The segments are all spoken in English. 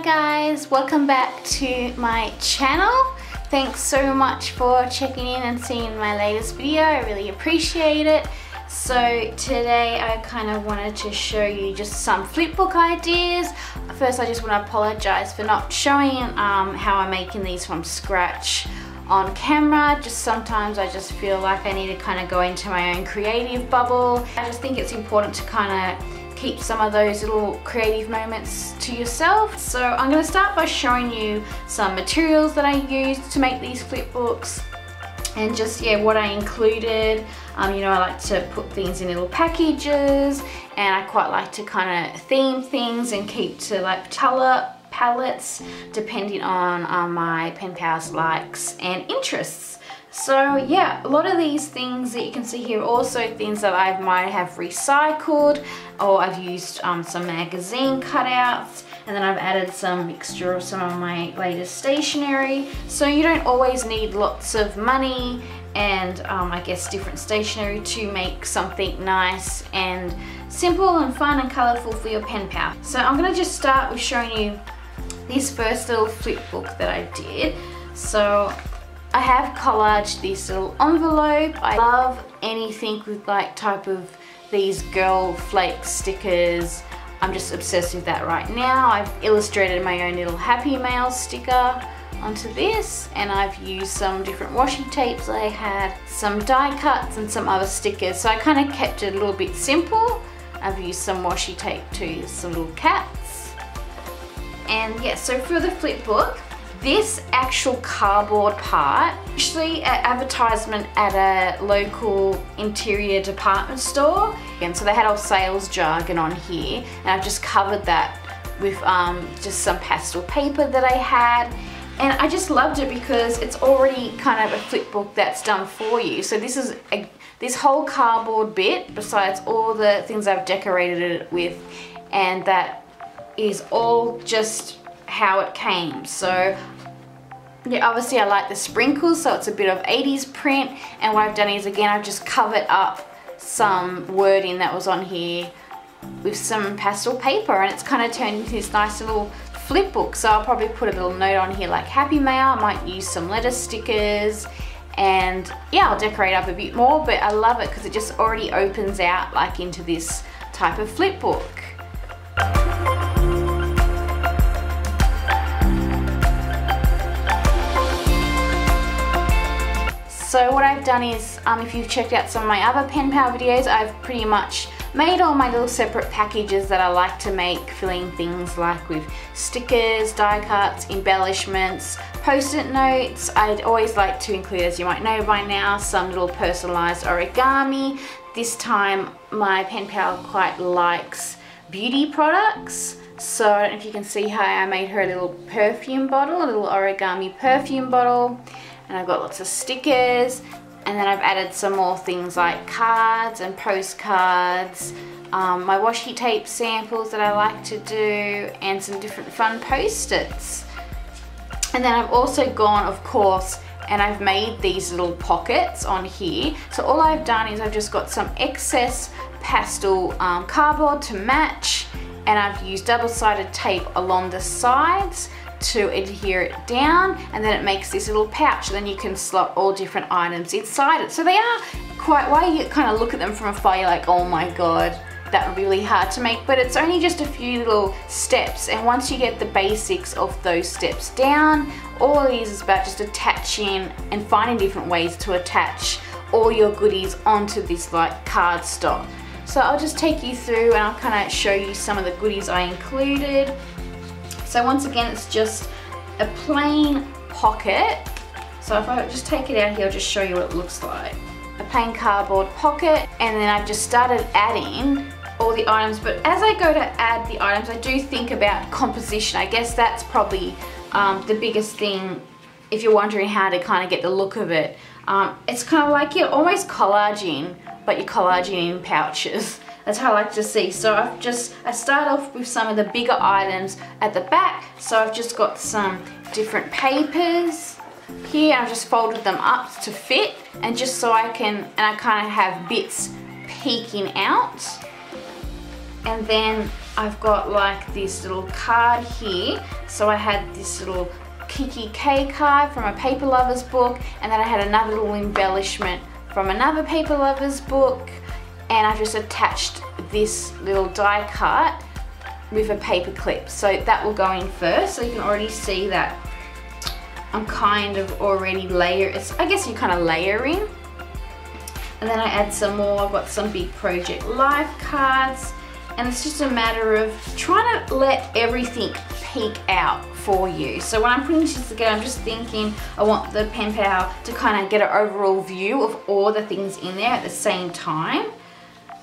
guys, welcome back to my channel. Thanks so much for checking in and seeing my latest video. I really appreciate it. So today I kind of wanted to show you just some flipbook ideas. First, I just want to apologize for not showing how I'm making these from scratch on camera. Just sometimes I just feel like I need to kind of go into my own creative bubble. I just think it's important to kind of keep some of those little creative moments to yourself. So I'm going to start by showing you some materials that I used to make these flipbooks and just what I included. You know, I like to put things in little packages, and I quite like to kind of theme things and keep to like color palettes depending on my pen pal's likes and interests. So yeah, a lot of these things that you can see here are also things that I might have recycled, or I've used some magazine cutouts, and then I've added some mixture of some of my latest stationery. So you don't always need lots of money and I guess different stationery to make something nice and simple and fun and colourful for your pen pal. So I'm going to just start with showing you this first little flip book that I did. So I have collaged this little envelope. I love anything with like type of these girl flake stickers. I'm just obsessed with that right now. I've illustrated my own little Happy Mail sticker onto this, and I've used some different washi tapes I had, some die cuts and some other stickers. So I kind of kept it a little bit simple. I've used some washi tape to some little cats. And yeah, so for the flip book, this actual cardboard part, actually an advertisement at a local interior department store. And so they had all sales jargon on here, and I've just covered that with just some pastel paper that I had. And I just loved it because it's already kind of a flip book that's done for you. So this is this whole cardboard bit, besides all the things I've decorated it with, and that is all just how it came. So yeah, obviously I like the sprinkles, so it's a bit of 80s print, and what I've done is, again, I've just covered up some wording that was on here with some pastel paper, and it's kind of turned into this nice little flip book. So I'll probably put a little note on here like Happy Mail. I might use some letter stickers, and yeah, I'll decorate up a bit more, but I love it because it just already opens out like into this type of flip book. So what I've done is, if you've checked out some of my other pen pal videos, I've pretty much made all my little separate packages that I like to make, filling things like with stickers, die cuts, embellishments, post-it notes. I'd always like to include, as you might know by now, some little personalized origami. This time my pen pal quite likes beauty products. So I don't know if you can see how I made her a little perfume bottle, a little origami perfume bottle. And I've got lots of stickers, and then I've added some more things like cards and postcards, my washi tape samples that I like to do, and some different fun post-its. And then I've also gone, of course, and I've made these little pockets on here. So all I've done is I've just got some excess pastel cardboard to match, and I've used double-sided tape along the sides to adhere it down, and then it makes this little pouch. Then you can slot all different items inside it. So they are quite, while you kind of look at them from afar, you're like, oh my god, that would be really hard to make, but it's only just a few little steps, and once you get the basics of those steps down, all it is about just attaching and finding different ways to attach all your goodies onto this like cardstock. So I'll just take you through and I'll kind of show you some of the goodies I included. So once again, it's just a plain pocket. So if I just take it out here, I'll just show you what it looks like. A plain cardboard pocket, and then I've just started adding all the items. But as I go to add the items, I do think about composition. I guess that's probably the biggest thing if you're wondering how to kind of get the look of it. It's kind of like you're almost collaging, but you're collaging in pouches. That's how I like to see. So I start off with some of the bigger items at the back. So I've just got some different papers here. I've just folded them up to fit, and just so I kind of have bits peeking out. And then I've got like this little card here. So I had this little Kikki-k card from a Paper Lovers book, and then I had another little embellishment from another Paper Lovers book, and I've just attached this little die cut with a paper clip. So that will go in first, so you can already see that I'm kind of already I guess you're kind of layering. And then I add some more. I've got some big Project Life cards, and it's just a matter of trying to let everything peek out for you. So when I'm putting this together, I'm just thinking I want the pen pal to kind of get an overall view of all the things in there at the same time.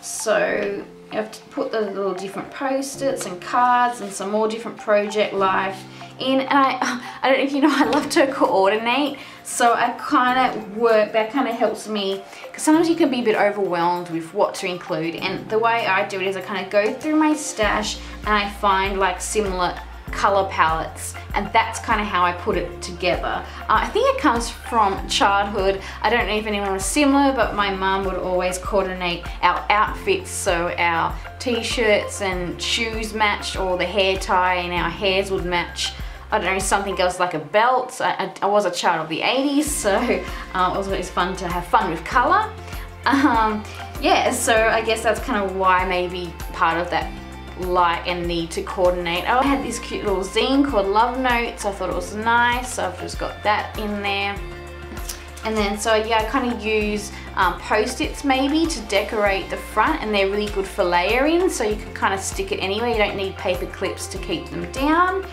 So you have to put the little different post-its and cards and some more different Project Life in. And I don't know if you know, I love to coordinate. So I kind of work, that kind of helps me, because sometimes you can be a bit overwhelmed with what to include. And the way I do it is I kind of go through my stash and I find like similar color palettes, and that's kind of how I put it together. I think it comes from childhood. I don't know if anyone was similar, but my mum would always coordinate our outfits, so our t-shirts and shoes matched, or the hair tie and our hairs would match. I don't know, something else like a belt. I was a child of the 80s, so it was always fun to have fun with color. Yeah, so I guess that's kind of why maybe part of that like and need to coordinate. I had this cute little zine called Love Notes. I thought it was nice, so I've just got that in there. And then so yeah, I kind of use post-its maybe to decorate the front, and they're really good for layering, so you can kind of stick it anywhere. You don't need paper clips to keep them down.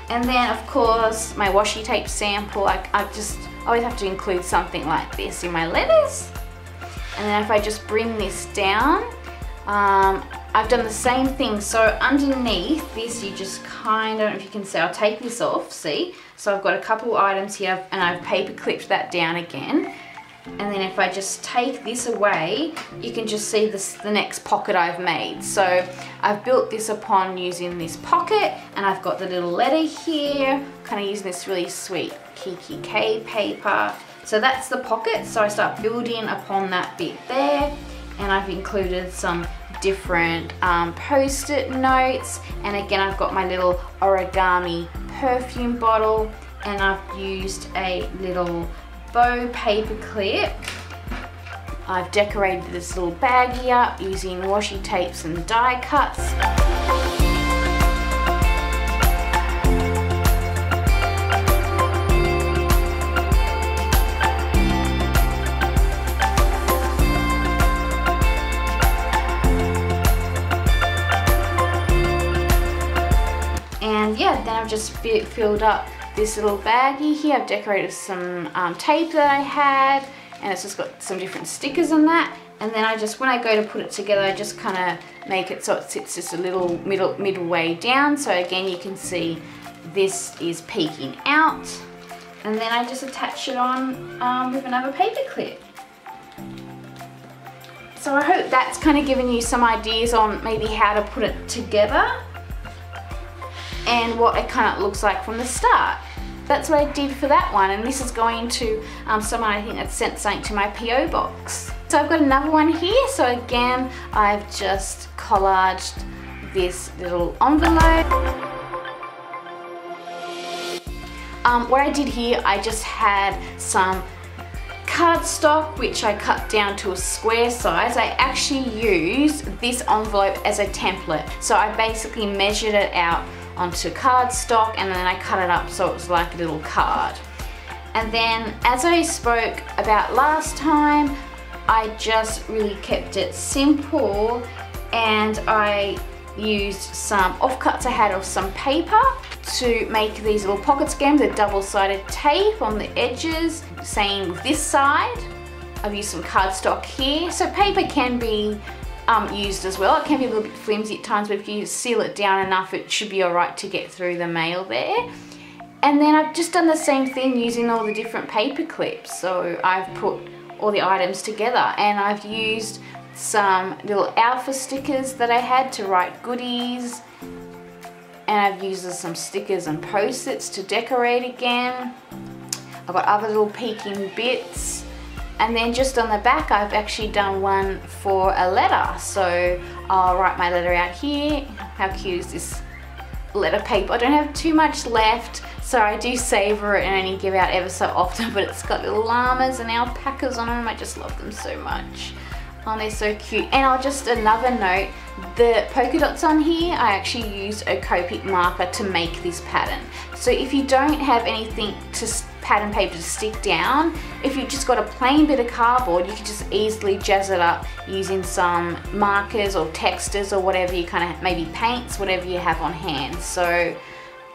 And then of course my washi tape sample, I just always have to include something like this in my letters. And then if I just bring this down, I've done the same thing. So underneath this, you just kind of, I don't know if you can see, I'll take this off, see? So I've got a couple items here, and I've paper clipped that down again. And then if I just take this away, you can just see the next pocket I've made. So I've built this upon using this pocket, and I've got the little letter here, kind of using this really sweet Kikki-k paper. So that's the pocket, so I start building upon that bit there, and I've included some different post-it notes, and again I've got my little origami perfume bottle, and I've used a little bow paper clip. I've decorated this little baggie up using washi tapes and die cuts. And yeah, then I've just filled up this little baggie here. I've decorated some tape that I had, and it's just got some different stickers on that. And then I just, when I go to put it together, I just kind of make it so it sits just a little midway down. So again, you can see this is peeking out. And then I just attach it on with another paper clip. So I hope that's kind of given you some ideas on maybe how to put it together and what it kind of looks like from the start. That's what I did for that one, and this is going to someone I think that sent something to my PO box. So I've got another one here. So again, I've just collaged this little envelope. What I did here, I just had some cardstock which I cut down to a square size. I actually used this envelope as a template. So I basically measured it out onto cardstock, and then I cut it up so it was like a little card. And then, as I spoke about last time, I just really kept it simple, and I used some offcuts I had of some paper to make these little pockets again with double-sided tape on the edges. Same with this side. I've used some cardstock here. So paper can be used as well. It can be a little bit flimsy at times, but if you seal it down enough, it should be alright to get through the mail there. And then I've just done the same thing using all the different paper clips. So I've put all the items together, and I've used some little alpha stickers that I had to write goodies, and I've used some stickers and post-its to decorate again. I've got other little peeking bits, And then just on the back, I've actually done one for a letter. So I'll write my letter out here. How cute is this letter paper? I don't have too much left, so I do savor it and only give out ever so often, but it's got little llamas and alpacas on them. I just love them so much. Oh, they're so cute. And I'll just, another note, the polka dots on here, I actually used a Copic marker to make this pattern. So if you don't have anything to pattern paper to stick down, if you've just got a plain bit of cardboard, you can just easily jazz it up using some markers or textures or whatever you kind of, maybe paints, whatever you have on hand. So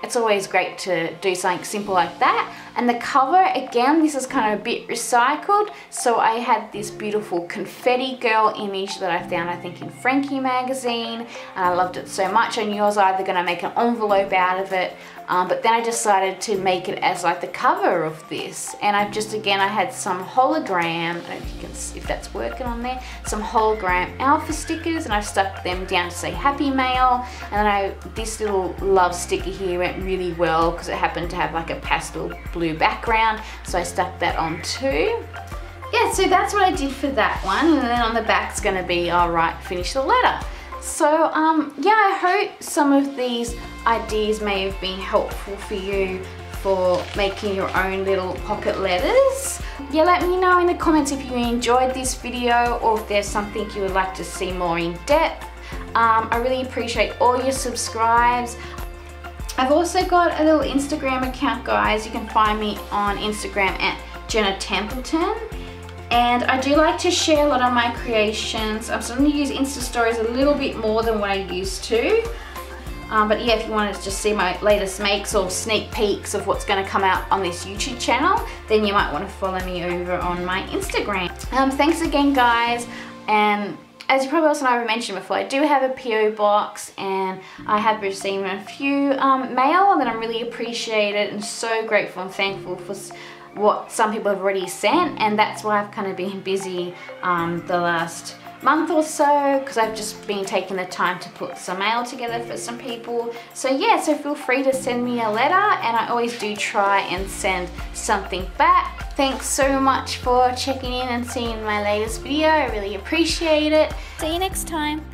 it's always great to do something simple like that. And the cover, again, this is kind of a bit recycled. So I had this beautiful confetti girl image that I found, I think, in Frankie magazine. And I loved it so much. I knew I was either going to make an envelope out of it, but then I decided to make it as like the cover of this. And I've just, again, I had some hologram, I don't know if you can see if that's working on there, some hologram alpha stickers, and I've stuck them down to say Happy Mail. And then this little love sticker here went really well because it happened to have like a pastel blue background, so I stuck that on too. Yeah, so that's what I did for that one, and then on the back's gonna be, all right, finish the letter. So yeah, I hope some of these ideas may have been helpful for you for making your own little pocket letters. Yeah, let me know in the comments if you enjoyed this video or if there's something you would like to see more in depth. I really appreciate all your subscribes. I've also got a little Instagram account, guys. You can find me on Instagram at Jenna Templeton. And I do like to share a lot of my creations. I'm starting to use Insta stories a little bit more than what I used to. But yeah, if you want to just see my latest makes or sneak peeks of what's going to come out on this YouTube channel, then you might want to follow me over on my Instagram. Thanks again, guys. And as you probably also know, I mentioned before, I do have a PO box, and I have received a few mail that I'm really appreciated and so grateful and thankful for what some people have already sent. And that's why I've kind of been busy the last month or so, because I've just been taking the time to put some mail together for some people. So yeah, so feel free to send me a letter, and I always do try and send something back. Thanks so much for checking in and seeing my latest video. I really appreciate it. See you next time.